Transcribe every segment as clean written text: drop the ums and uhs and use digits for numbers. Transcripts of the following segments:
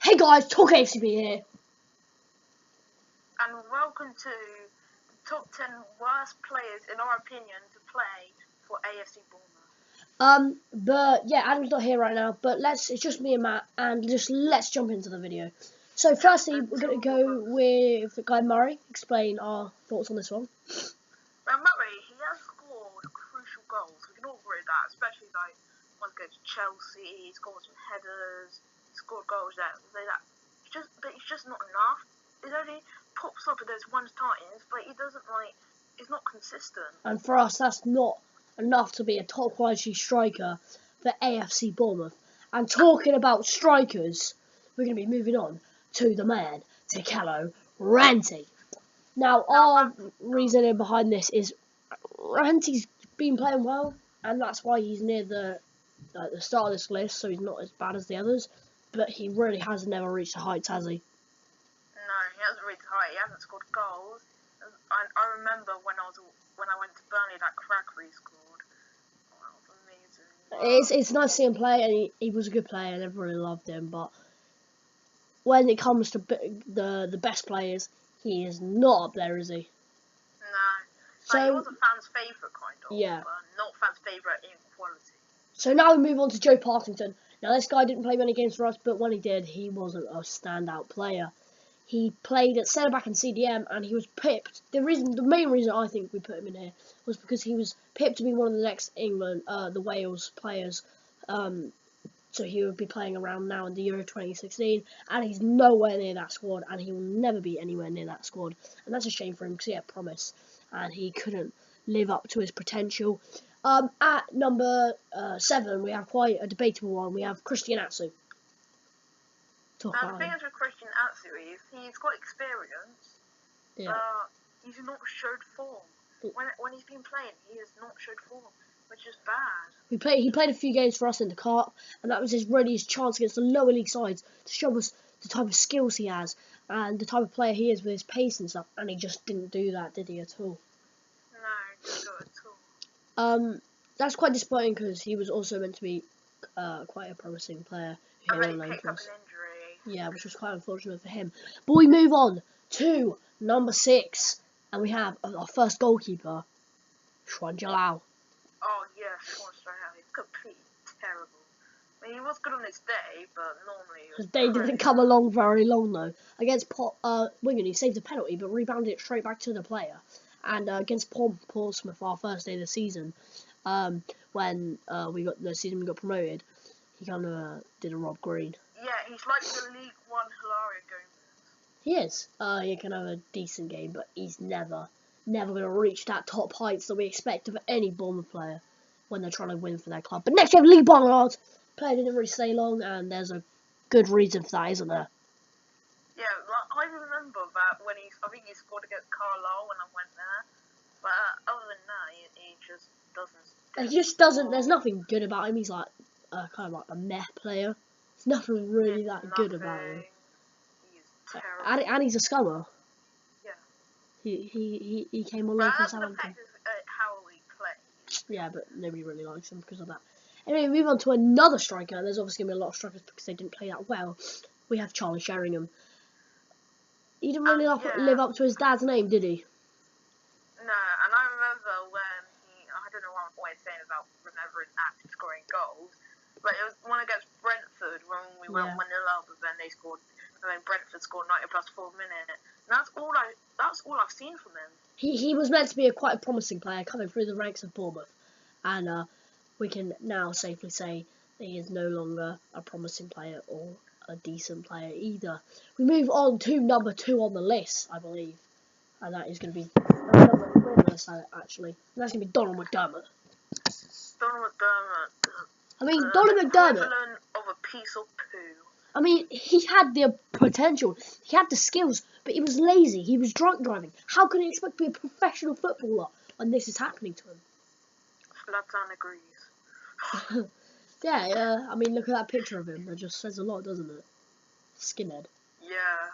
Hey guys, Talk AFC here. And welcome to the top 10 worst players, in our opinion, to play for AFC Bournemouth. But yeah, Adam's not here right now, but it's just me and Matt, and let's jump into the video. So firstly, we're going to go with the guy Murray, explain our thoughts on this one. Now, Murray, he has scored crucial goals. We can all agree with that, especially like once against Chelsea. He scored some headers, he scored goals but it's just not enough. It only pops up at those one times, but he doesn't it's not consistent. And for us, that's not enough to be a top quality striker for AFC Bournemouth. And talking about strikers, we're going to be moving on to the man, Tikalo Ranty. Now, our reasoning behind this is Ranty's been playing well, and that's why he's near the start of this list, so he's not as bad as the others. But he really has never reached the heights, has he? No, he hasn't reached the height. He hasn't scored goals. I remember when I went to Burnley, that cracker he scored. Oh, that was amazing. It's nice to see him play, and he was a good player, and everyone really loved him. But when it comes to the best players, he is not up there, is he? No. So he was a fan's favourite, kind of. Yeah. But not fan's favourite in quality. So now we move on to Joe Partington. Now this guy didn't play many games for us, but when he did, he wasn't a standout player. He played at centre back and CDM, and he was pipped. The main reason I think we put him in here was because he was pipped to be one of the next the Wales players. So he would be playing around now in the Euro 2016, and he's nowhere near that squad, and he will never be anywhere near that squad. And that's a shame for him because he had promise, and he couldn't live up to his potential. At number 7, we have quite a debatable one. We have Christian Atsu. The thing is with Christian Atsu is he's got experience, but he's not showed form. When he's been playing, he has not showed form, which is bad. He played a few games for us in the Cup, and that was his chance against the lower league sides to show us the type of skills he has and the type of player he is with his pace and stuff. And he just didn't do that, did he, at all? No, he didn't do it at all. That's quite disappointing because he was also meant to be quite a promising player. And then he picked up an injury. Yeah, which was quite unfortunate for him. But we move on to number 6, and we have our first goalkeeper, Xuan Jalao. Oh yeah, Xuan Jalao. He's completely terrible. I mean, he was good on his day, but normally his day didn't come along very long though. Against Wigan, he saved a penalty, but rebounded it straight back to the player. And against Portsmouth, our first day of the season, when we got promoted, he kind of did a Rob Green. Yeah, he's like the League One Hilario Gomez. He is. He can have a decent game, but he's never going to reach that top heights that we expect of any Bournemouth player when they're trying to win for their club. But next we have Lee Barnard. Player didn't really stay long, and there's a good reason for that, isn't there? Yeah, I remember that when I think he scored against Carlisle when I went there. But other than that, he just doesn't. He just doesn't. There's nothing good about him. He's like kind of like a meh player. There's nothing really good about him. He's terrible. And he's a scummer. Yeah. He came along from Southampton. The fact is how he plays. Yeah, but nobody really likes him because of that. Anyway, we move on to another striker. There's obviously going to be a lot of strikers because they didn't play that well. We have Charlie Sheringham. He didn't really live up to his dad's name, did he? No, and I remember when I don't know what I'm always saying about remembering active scoring goals, but it was one against Brentford when we went 1-0 up, and then they scored, and then Brentford scored 90 plus 4 minutes. And that's all I've seen from him. He was meant to be quite a promising player coming through the ranks of Bournemouth, and we can now safely say that he is no longer a promising player or a decent player either. We move on to number 2 on the list, I believe, and that is going to be number 3 on the list, actually. And that's going to be Donald McDermott. Donald McDermott. I mean, Donald McDermott. Of a piece of poo. I mean, he had the potential, he had the skills, but he was lazy. He was drunk driving. How can he expect to be a professional footballer when this is happening to him? Zlatan agrees. Yeah, I mean, look at that picture of him. That just says a lot, doesn't it? Skinhead. Yeah.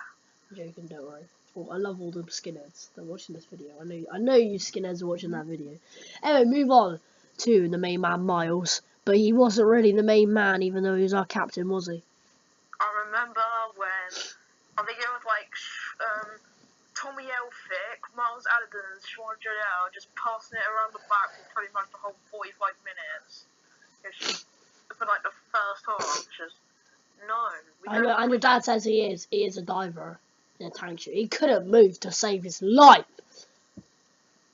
I'm joking, don't worry. Oh, I love all the skinheads that are watching this video. I know you skinheads are watching that video. Anyway, move on to the main man, Miles. But he wasn't really the main man, even though he was our captain, was he? I remember when, I think it was like, Tommy Elphick, Miles Addison, and Sean Jodell just passing it around the back for pretty much the whole 45 minutes. For like the first half, just no. And your dad says he is a diver in a tank suit. He couldn't move to save his life.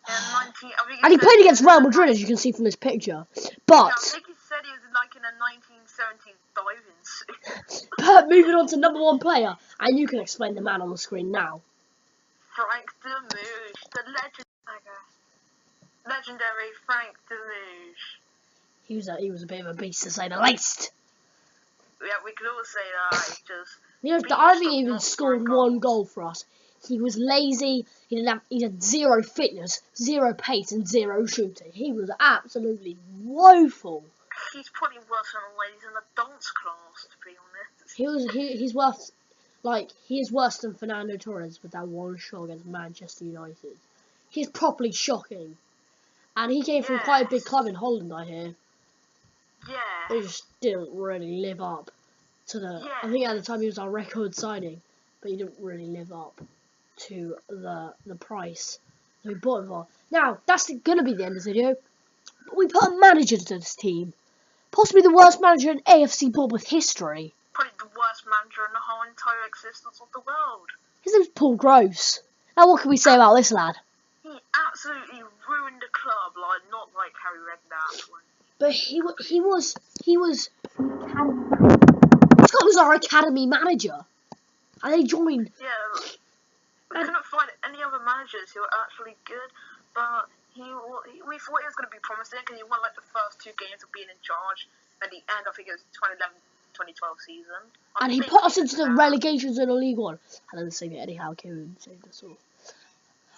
And he played against Real Madrid, as you can see from this picture. But yeah, I think he said he was like in a 1970s diving suit. but moving on to number 1 player, and you can explain the man on the screen now. Frank Demouge, the legendary Frank Demouge. He was a bit of a beast, to say the least. Yeah, we could all say that. I think he even scored 1 goal for us. He was lazy. He had 0 fitness, 0 pace, and 0 shooting. He was absolutely woeful. He's probably worse than the ladies in the dance class, to be honest. He is worse than Fernando Torres with that 1 shot against Manchester United. He's properly shocking, and he came from quite a big club in Holland, I hear. Yeah. He just didn't really live up to the. Yeah. I think at the time he was our record signing, but he didn't really live up to the price that we bought him for. Now that's gonna be the end of the video. But we put a manager to this team, possibly the worst manager in AFC Bournemouth history. Probably the worst manager in the whole entire existence of the world. His name's Paul Gross. Now what can we say about this lad? He absolutely ruined the club, like not like Harry Redknapp. But he was our academy manager, and he joined. Yeah, we couldn't find any other managers who were actually good, but we thought he was going to be promising because he won like the first 2 games of being in charge. At the end, I think it was 2011-2012 season. And he put us into the relegations in the League One. And then the same Eddie Howe came and saved us all.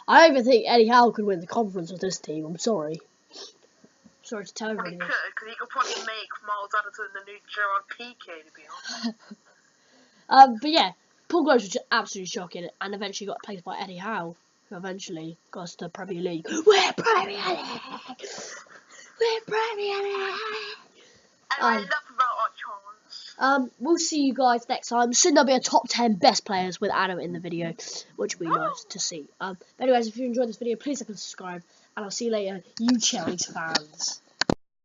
I don't even think Eddie Howe could win the conference with this team. I'm sorry. Sorry to tell everybody. He could, because he could probably make Miles Addison the new Gerard Piqué, to be honest. But yeah, Paul Gross was just absolutely shocking, and eventually got replaced by Eddie Howe, who eventually got us to the Premier League. We're Premier League! We're Premier League! Anyway, enough about our chance. We'll see you guys next time. Soon there'll be a top 10 best players with Adam in the video, which will be nice to see. But anyways, if you enjoyed this video, please like and subscribe, and I'll see you later, you Chelsea fans.